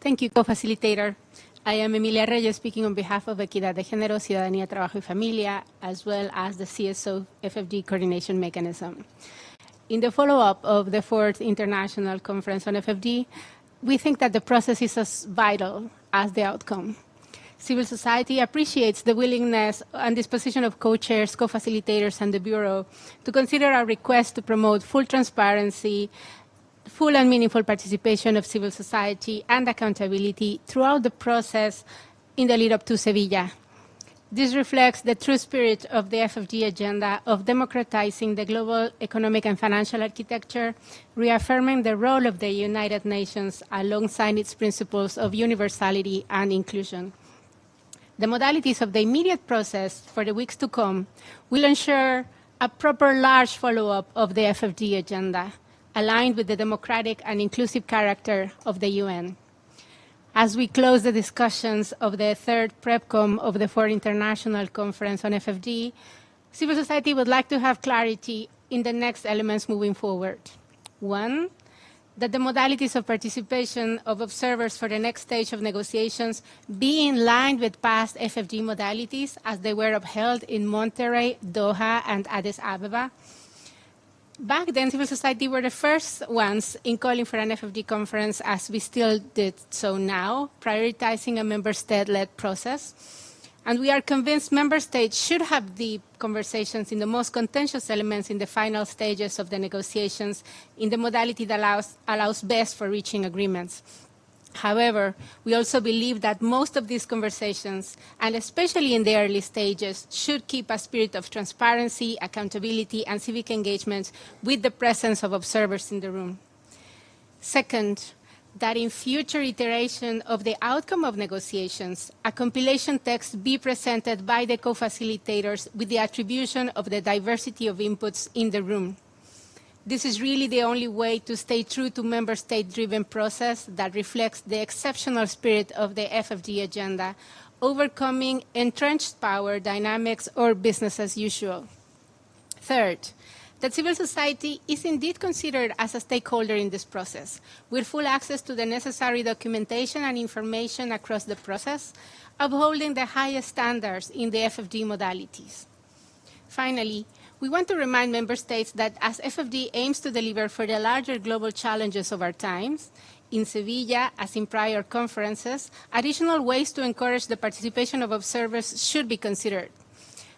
Thank you, co-facilitator. I am Emilia Reyes, speaking on behalf of Equidad de Género, Ciudadanía, Trabajo y Familia, as well as the CSO FfD coordination mechanism. In the follow-up of the 4th International Conference on FfD, we think that the process is as vital as the outcome. Civil society appreciates the willingness and disposition of co-chairs, co-facilitators, and the Bureau to consider our request to promote full transparency, full and meaningful participation of civil society and accountability throughout the process in the lead up to Sevilla. This reflects the true spirit of the FfD agenda of democratizing the global economic and financial architecture, reaffirming the role of the United Nations alongside its principles of universality and inclusion. The modalities of the immediate process for the weeks to come will ensure a proper large follow-up of the FfD agenda, aligned with the democratic and inclusive character of the UN. As we close the discussions of the 3rd PrepComm of the 4th International Conference on FfD, civil society would like to have clarity in the next elements moving forward. One, that the modalities of participation of observers for the next stage of negotiations be in line with past FfD modalities as they were upheld in Monterrey, Doha, and Addis Ababa. Back then, civil society were the first ones in calling for an FfD conference, as we still did so now, prioritizing a member state-led process. And we are convinced member states should have deep conversations in the most contentious elements in the final stages of the negotiations in the modality that allows best for reaching agreements. However, we also believe that most of these conversations, and especially in the early stages, should keep a spirit of transparency, accountability, and civic engagement with the presence of observers in the room. Second, that in future iteration of the outcome of negotiations, a compilation text be presented by the co-facilitators with the attribution of the diversity of inputs in the room. This is really the only way to stay true to member state-driven process that reflects the exceptional spirit of the FfD agenda, overcoming entrenched power dynamics or business as usual. Third, that civil society is indeed considered as a stakeholder in this process, with full access to the necessary documentation and information across the process, upholding the highest standards in the FfD modalities. Finally, we want to remind member states that as FfD aims to deliver for the larger global challenges of our times, in Sevilla, as in prior conferences, additional ways to encourage the participation of observers should be considered.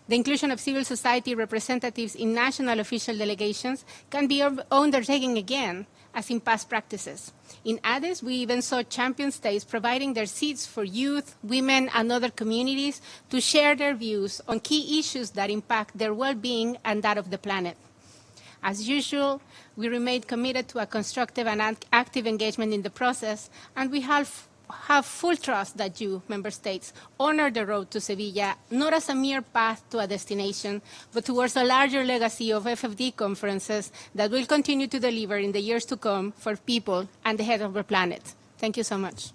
The inclusion of civil society representatives in national official delegations can be undertaken again, as in past practices. In Addis, we even saw champion states providing their seats for youth, women, and other communities to share their views on key issues that impact their well-being and that of the planet. As usual, we remain committed to a constructive and active engagement in the process, and we have full trust that you, member states, honor the road to Sevilla, not as a mere path to a destination, but towards a larger legacy of FfD conferences that will continue to deliver in the years to come for people and the health of the planet. Thank you so much.